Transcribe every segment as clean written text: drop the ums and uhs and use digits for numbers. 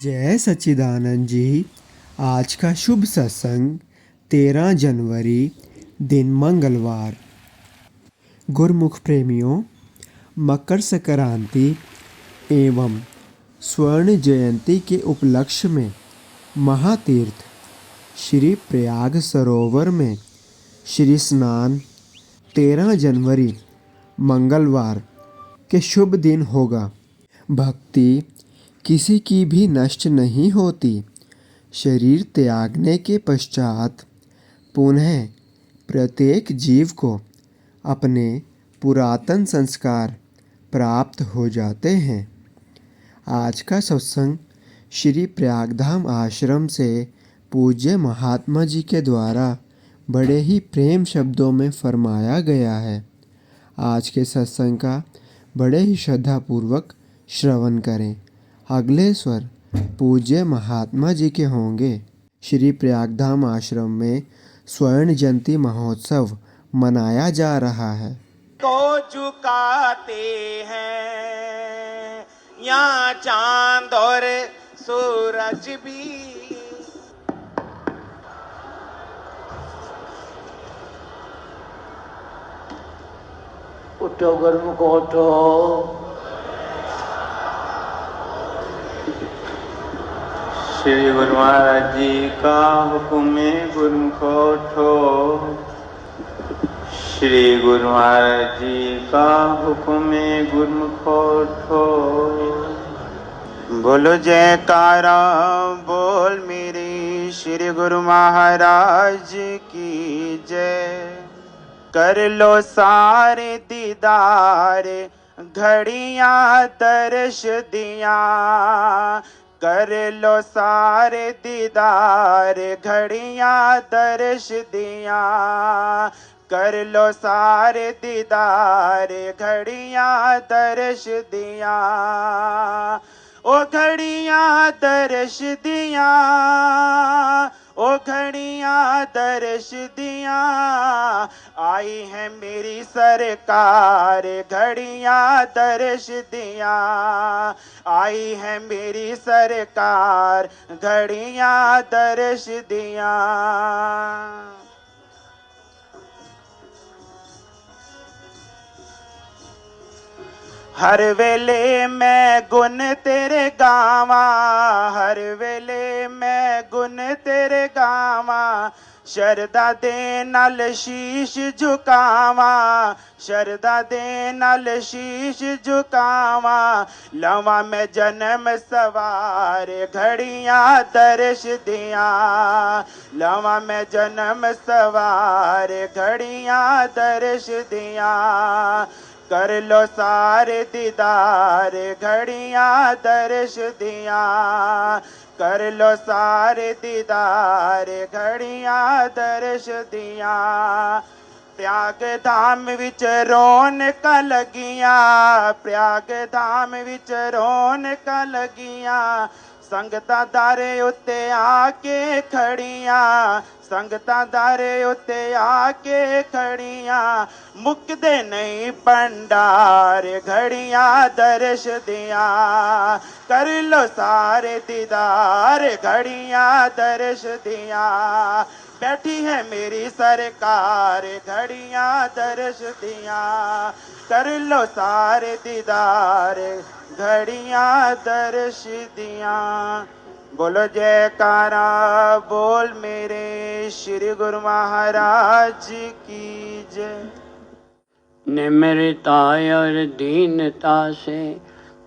जय सच्चिदानंद जी। आज का शुभ सत्संग 13 जनवरी दिन मंगलवार। गुरमुख प्रेमियों, मकर संक्रांति एवं स्वर्ण जयंती के उपलक्ष्य में महातीर्थ श्री प्रयाग सरोवर में श्री स्नान 13 जनवरी मंगलवार के शुभ दिन होगा। भक्ति किसी की भी नष्ट नहीं होती। शरीर त्यागने के पश्चात पुनः प्रत्येक जीव को अपने पुरातन संस्कार प्राप्त हो जाते हैं। आज का सत्संग श्री प्रयागधाम आश्रम से पूज्य महात्मा जी के द्वारा बड़े ही प्रेम शब्दों में फरमाया गया है। आज के सत्संग का बड़े ही श्रद्धापूर्वक श्रवण करें। अगले स्वर पूज्य महात्मा जी के होंगे। श्री प्रयागधाम आश्रम में स्वर्ण जयंती महोत्सव मनाया जा रहा है। को झुकाते हैं यहाँ चांद और सूरज भी। उठो गुरमुख उठो, श्री गुरु महाराज जी का हुक्म है गुरमुख उठो। श्री गुरु महाराज जी का हुक्म है गुरमुख उठो। बोलो जयकारा बोल मेरे श्री गुरु महाराज की जय। कर लो सारे दीदार घड़ियां दर्श दिया। कर लो सारे दीदार घड़ियां दर्श दिया। कर लो सारे दीदार घड़ियां दर्श दिया। ओ घड़ियां दर्श दिया, ओ घड़ियां दर्श दिया। आई है मेरी सरकार घड़ियां दर्श दिया। आई है मेरी सरकार घड़ियां दर्श दिया। हर वेले मैं गुण तेरे गावा, हर वेले मैं गुण तेरे गावा। शरदा दे नाल शीश झुकावा, शरदा दे नाल शीश झुकावा। लवा मैं जन्म सवार घड़ियां दर्श दिया। लवा मैं जन्म सवार घड़ियां दर्श दिया। कर लो सारे दीदार घड़ियां दर्श दिया। कर लो सारे दीदार घड़ियां दर्श दिया। प्रयाग धाम विच रौनक लगिया, प्रयाग धाम विच रौनक लगिया। संगतां दारे उत्ते आके खड़ियां, संगतां दारे उत्ते आके खड़ियां। मुकदे नहीं भंडार घड़ियां दर्श दिया। कर लो सारे दीदार घड़ियां दर्श दिया। बैठी है मेरी सरकार घड़ियां दर्श दिया। कर लो सारे दीदार घड़ियां दर्श दिया। बोलो जयकारा बोल मेरे श्री गुरु महाराज की जय। निम्रता और दीनता से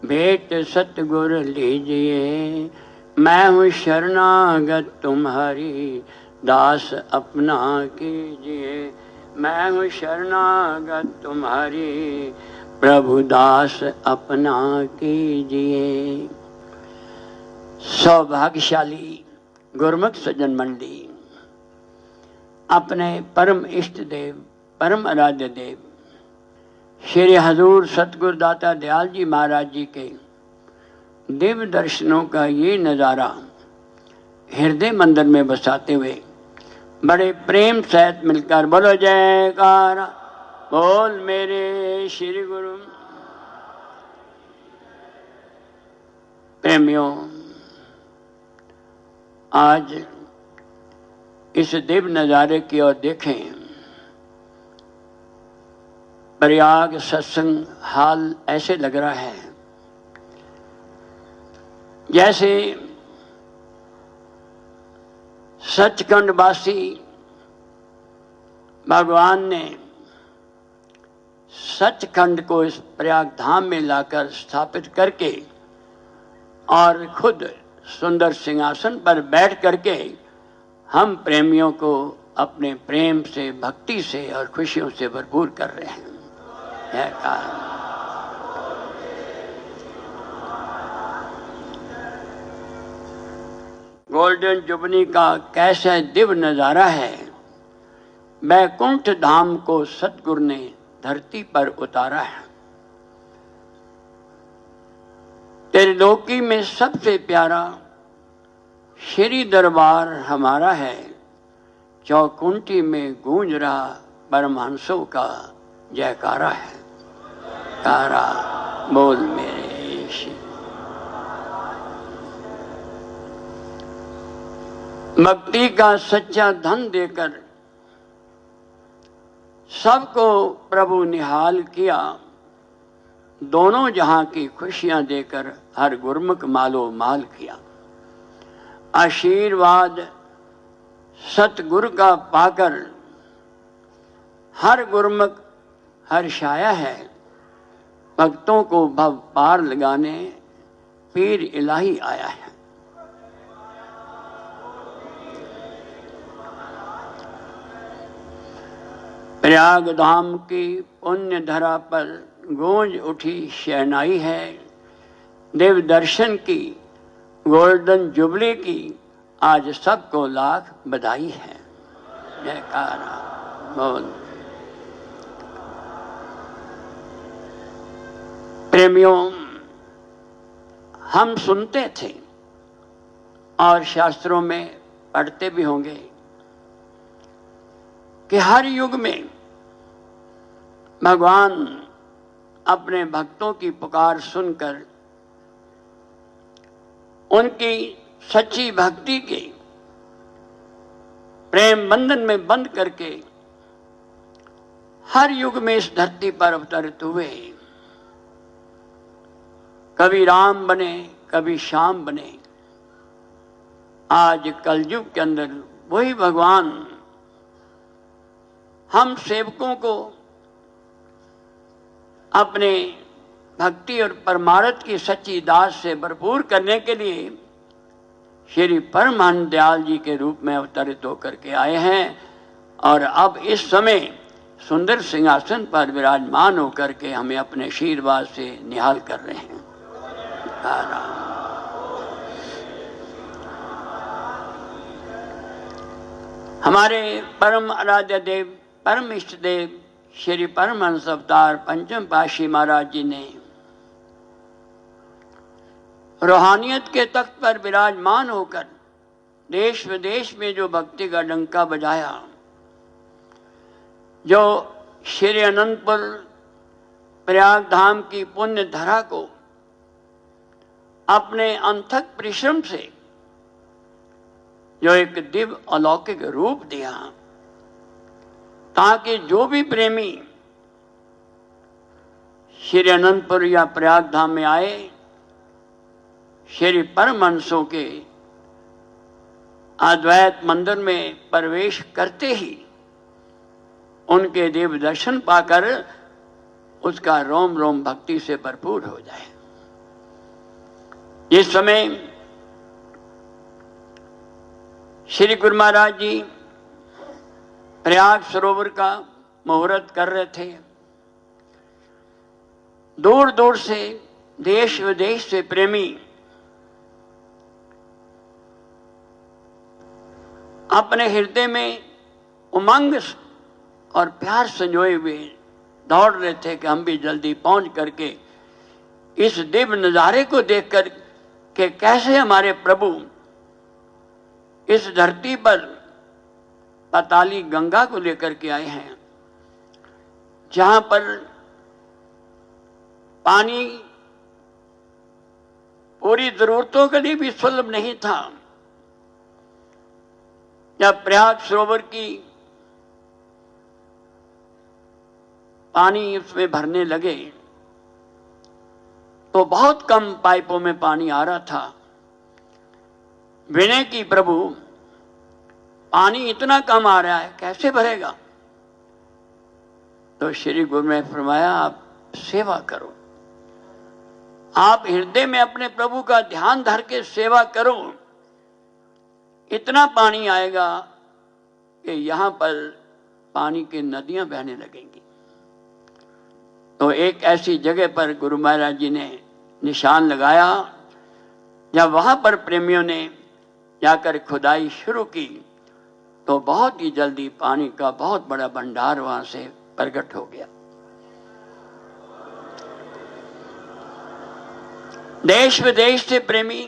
भेंट सतगुर लीजिए। मैं हूँ शरणागत तुम्हारी, दास अपना कीजिए। मैं हूँ शरणागत तुम्हारी, प्रभु दास अपना कीजिए। सौभाग्यशाली गुरमुख सज्जन मंडली अपने परम इष्ट देव, परम आराध्य देव श्री हजूर सतगुरु दाता दयाल जी महाराज जी के दिव्य दर्शनों का ये नज़ारा हृदय मंदिर में बसाते हुए बड़े प्रेम सहित मिलकर बोलो जयकारा बोल मेरे श्री गुरु। प्रेमियों, आज इस दिव्य नज़ारे की ओर देखें। प्रयाग सत्संग हाल ऐसे लग रहा है जैसे सचखंडवासी भगवान ने सचखंड को इस प्रयाग धाम में लाकर स्थापित करके और खुद सुंदर सिंहासन पर बैठ करके हम प्रेमियों को अपने प्रेम से, भक्ति से और खुशियों से भरपूर कर रहे हैं। यह कारण गोल्डन जुबली का कैसा दिव्य नजारा है। वैकुंठ धाम को सतगुरु ने धरती पर उतारा है। त्रिलोकी में सबसे प्यारा श्री दरबार हमारा है। चौकुंठी में गूंज रहा परमहंसों का जयकारा है। कारा बोल मेरे शिव। भक्ति का सच्चा धन देकर सबको प्रभु निहाल किया। दोनों जहां की खुशियां देकर हर गुरमुख मालो माल किया। आशीर्वाद सतगुरु का पाकर हर गुरमुख हर्षाया है। भक्तों को भव पार लगाने पीर इलाही आया है। प्रयाग धाम की पुण्य धरा पर गूंज उठी शहनाई है। देव दर्शन की गोल्डन जुबली की आज सबको लाख बधाई है। जयकारा बोल। प्रेमियों, हम सुनते थे और शास्त्रों में पढ़ते भी होंगे कि हर युग में भगवान अपने भक्तों की पुकार सुनकर उनकी सच्ची भक्ति के प्रेम बंधन में बंध करके हर युग में इस धरती पर अवतरित हुए। कभी राम बने, कभी श्याम बने। आज कलयुग के अंदर वही भगवान हम सेवकों को अपने भक्ति और परमार्थ की सच्ची दास से भरपूर करने के लिए श्री परमानंद दयाल जी के रूप में अवतरित होकर के आए हैं और अब इस समय सुंदर सिंहासन पर विराजमान होकर के हमें अपने आशीर्वाद से निहाल कर रहे हैं। हमारे परम आराध्य देव, परम इष्ट देव श्री परमहंस अवतार पंचम पातशाही महाराज जी ने रूहानियत के तख्त पर विराजमान होकर देश विदेश में जो भक्ति का डंका बजाया, जो श्री अनंतपुर प्रयाग धाम की पुण्य धरा को अपने अनथक परिश्रम से जो एक दिव्य अलौकिक रूप दिया, ताकि जो भी प्रेमी श्री अनंतपुर या प्रयाग धाम में आए, श्री परमहंसों के अद्वैत मंदिर में प्रवेश करते ही उनके दिव्य दर्शन पाकर उसका रोम रोम भक्ति से भरपूर हो जाए। इस समय श्री गुरु महाराज जी प्रयाग सरोवर का मुहूर्त कर रहे थे। दूर दूर से, देश विदेश से प्रेमी अपने हृदय में उमंग और प्यार संजोए हुए दौड़ रहे थे कि हम भी जल्दी पहुंच करके इस दिव्य नजारे को देखकर कि कैसे हमारे प्रभु इस धरती पर पाताली गंगा को लेकर के आए हैं, जहां पर पानी पूरी जरूरतों के लिए भी सुलभ नहीं था, जब प्रयाग सरोवर की पानी उसमें भरने लगे तो बहुत कम पाइपों में पानी आ रहा था। विनय की, प्रभु पानी इतना कम आ रहा है, कैसे भरेगा? तो श्री गुरु ने फरमाया, आप सेवा करो, आप हृदय में अपने प्रभु का ध्यान धर के सेवा करो, इतना पानी आएगा कि यहां पर पानी की नदियां बहने लगेंगी। तो एक ऐसी जगह पर गुरु महाराज जी ने निशान लगाया। जब वहां पर प्रेमियों ने जाकर खुदाई शुरू की तो बहुत ही जल्दी पानी का बहुत बड़ा भंडार वहां से प्रकट हो गया। देश विदेश से प्रेमी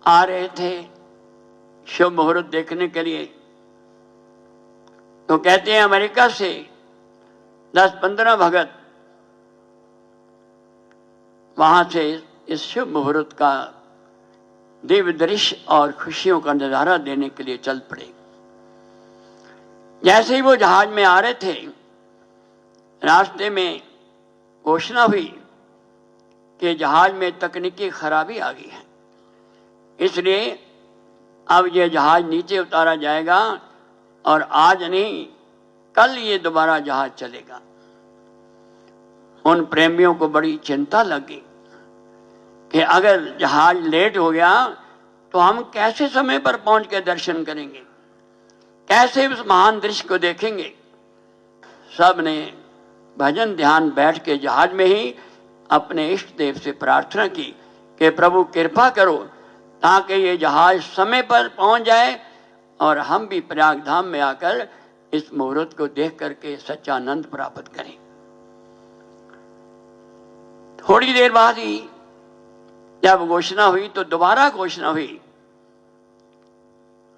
आ रहे थे शुभ मुहूर्त देखने के लिए। तो कहते हैं अमेरिका से 10-15 भगत वहां से इस शुभ मुहूर्त का दिव्य दृश्य और खुशियों का नजारा देने के लिए चल पड़े। जैसे ही वो जहाज में आ रहे थे, रास्ते में घोषणा हुई कि जहाज में तकनीकी खराबी आ गई है, इसलिए अब ये जहाज नीचे उतारा जाएगा और आज नहीं कल ये दोबारा जहाज चलेगा। उन प्रेमियों को बड़ी चिंता लगी कि अगर जहाज लेट हो गया तो हम कैसे समय पर पहुंच के दर्शन करेंगे, कैसे उस महान दृश्य को देखेंगे। सब ने भजन ध्यान बैठ के जहाज में ही अपने इष्ट देव से प्रार्थना की कि प्रभु कृपा करो ताकि ये जहाज समय पर पहुंच जाए और हम भी प्रयाग धाम में आकर इस मुहूर्त को देख करके सच्चा आनंद प्राप्त करें। थोड़ी देर बाद ही जब घोषणा हुई तो दोबारा घोषणा हुई,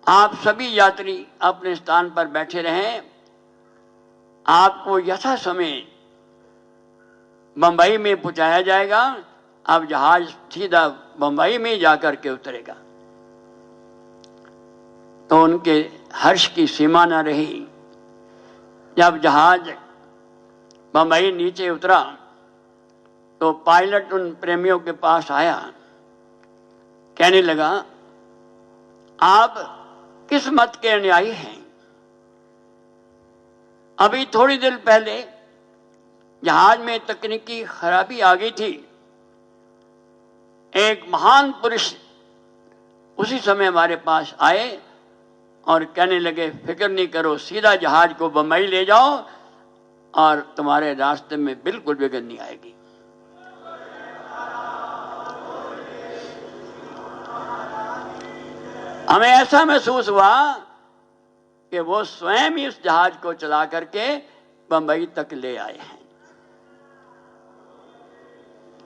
आप सभी यात्री अपने स्थान पर बैठे रहें, आपको यथा समय बंबई में पहुंचाया जाएगा। अब जहाज सीधा बंबई में जाकर के उतरेगा। तो उनके हर्ष की सीमा न रही। जब जहाज बंबई नीचे उतरा तो पायलट उन प्रेमियों के पास आया, कहने लगा, आप किस मत के अनुयायी हैं? अभी थोड़ी देर पहले जहाज में तकनीकी खराबी आ गई थी। एक महान पुरुष उसी समय हमारे पास आए और कहने लगे, फिक्र नहीं करो, सीधा जहाज को बंबई ले जाओ और तुम्हारे रास्ते में बिल्कुल विघ्न नहीं आएगी। हमें ऐसा महसूस हुआ कि वो स्वयं ही उस जहाज को चला करके बंबई तक ले आए हैं।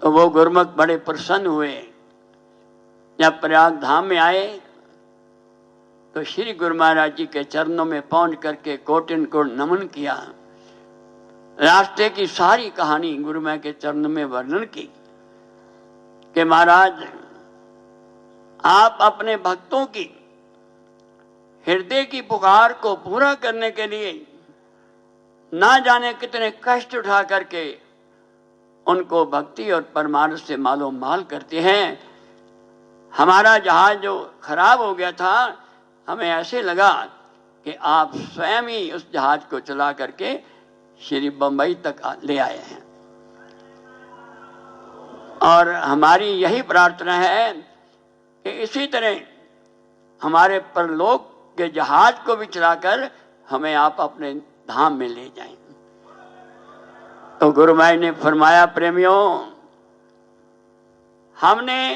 तो वो गुरुमुख बड़े प्रसन्न हुए। जब प्रयाग धाम में आए तो श्री गुरु महाराज जी के चरणों में पहुंच करके कोटिन को नमन किया। रास्ते की सारी कहानी गुरु मां के चरणों में वर्णन की कि महाराज, आप अपने भक्तों की हृदय की पुकार को पूरा करने के लिए ना जाने कितने कष्ट उठा करके उनको भक्ति और परमार्थ से मालो माल करते हैं। हमारा जहाज जो खराब हो गया था, हमें ऐसे लगा कि आप स्वयं ही उस जहाज को चला करके श्री बंबई तक ले आए हैं। और हमारी यही प्रार्थना है कि इसी तरह हमारे परलोक के जहाज को भी चलाकर हमें आप अपने धाम में ले जाएं। तो गुरु महाराज ने फरमाया, प्रेमियों, हमने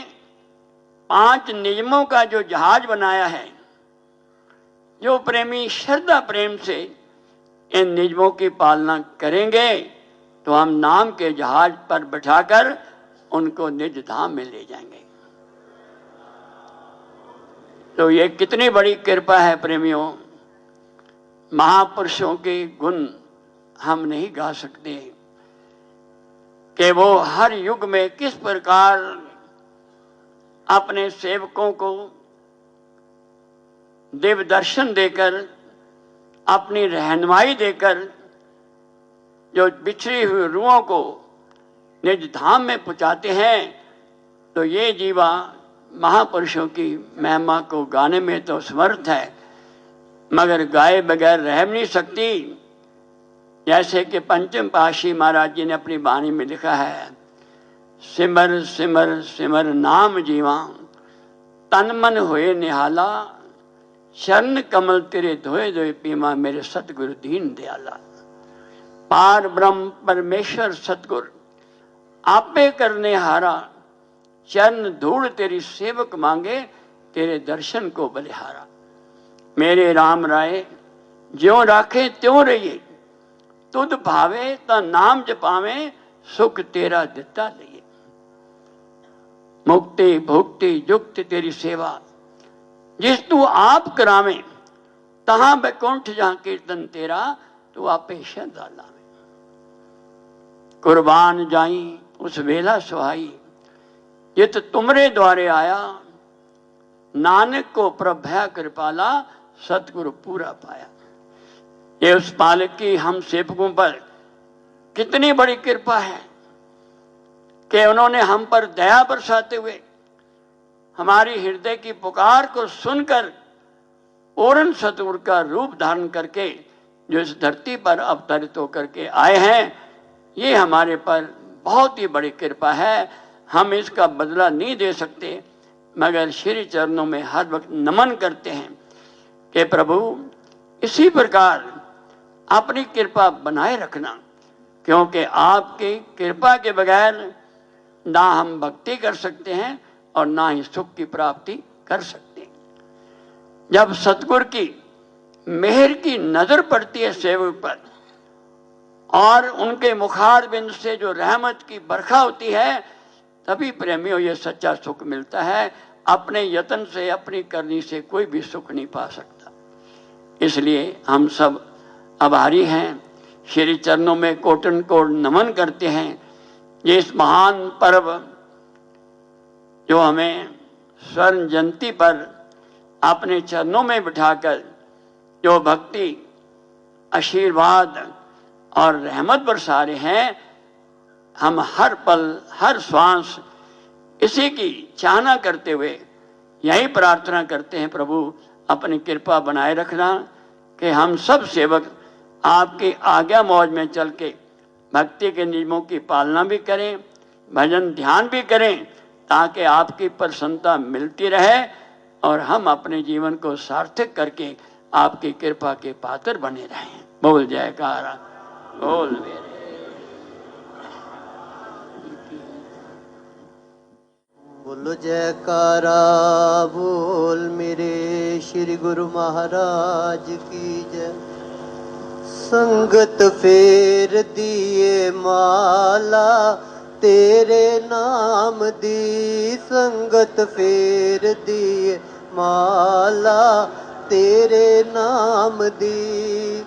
5 नियमों का जो जहाज बनाया है, जो प्रेमी श्रद्धा प्रेम से इन नियमों की पालना करेंगे तो हम नाम के जहाज पर बैठाकर उनको निज धाम में ले जाएंगे। तो ये कितनी बड़ी कृपा है प्रेमियों। महापुरुषों के गुण हम नहीं गा सकते कि वो हर युग में किस प्रकार अपने सेवकों को दिव्य दर्शन देकर, अपनी रहनुमाई देकर जो बिछड़ी हुई रूहों को निज धाम में पहुँचाते हैं, तो ये जीवा महापुरुषों की महिमा को गाने में तो समर्थ है, मगर गाए बगैर रह नहीं सकती। जैसे कि पंचम पातशाही महाराज जी ने अपनी वाणी में लिखा है, सिमर सिमर सिमर नाम जीवा, तन मन होए निहाला, शरण कमल तेरे धोए धोए पीमा, मेरे सतगुरु दीन दयाला। पार ब्रह्म परमेश्वर सतगुर आपे करने हारा, चरण धूड़ तेरी सेवक मांगे, तेरे दर्शन को बलिहारा। मेरे राम राय ज्यों राखे त्यों रहिए, तुद भावे ता नाम जपावे, सुख तेरा दिता लइए। मुक्ति भुक्ति जुक्ति तेरी सेवा, जिस तू आप करावे, तहां बैकुंठ जहां कीर्तन तेरा, तू आपे शरदाला में। कुर्बान जाई उस वेला सुहाई, जित तुमरे द्वारे आया, नानक को प्रभया कृपाला, सतगुरु पूरा पाया। ये उस पालक की हम सेवकों पर कितनी बड़ी कृपा है कि उन्होंने हम पर दया बरसाते हुए हमारी हृदय की पुकार को सुनकर पूर्ण सतगुरु का रूप धारण करके जो इस धरती पर अवतरित होकर के आए हैं, ये हमारे पर बहुत ही बड़ी कृपा है। हम इसका बदला नहीं दे सकते, मगर श्री चरणों में हर वक्त नमन करते हैं कि प्रभु इसी प्रकार अपनी कृपा बनाए रखना, क्योंकि आपकी कृपा के बगैर ना हम भक्ति कर सकते हैं और ना ही सुख की प्राप्ति कर सकते हैं। जब सतगुरु की मेहर की नजर पड़ती है सेवक पर और उनके मुखार बिंद से जो रहमत की बरखा होती है, तभी प्रेमियों ये सच्चा सुख मिलता है। अपने यत्न से, अपनी करनी से कोई भी सुख नहीं पा सकता। इसलिए हम सब आभारी हैं, श्री चरणों में कोटन कोट नमन करते हैं। ये इस महान पर्व जो हमें स्वर्ण जयंती पर अपने चरणों में बिठाकर जो भक्ति, आशीर्वाद और रहमत बरसा रहे हैं, हम हर पल हर श्वास इसी की चाहना करते हुए यही प्रार्थना करते हैं, प्रभु अपनी कृपा बनाए रखना कि हम सब सेवक आपकी आज्ञा मौज में चल के भक्ति के नियमों की पालना भी करें, भजन ध्यान भी करें, ताकि आपकी प्रसन्नता मिलती रहे और हम अपने जीवन को सार्थक करके आपकी कृपा के पात्र बने रहें। बोल जयकारा, बोल मेरे। बोलो जयकारा, बोल मेरे श्री गुरु महाराज की जय। संगत फेर दिए माला, तेरे नाम दी संगत फेर दिए माला, तेरे नाम दी।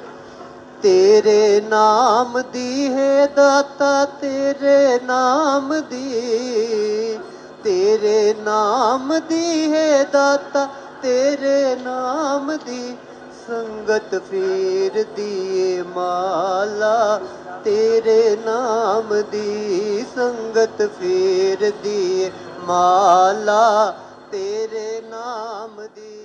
तेरे नाम दी है दाता, तेरे नाम दी। तेरे नाम दी है दाता, तेरे नाम दी। संगत फेर दिए माला, तेरे नाम दी। संगत फेर दिए माला, तेरे नाम दी।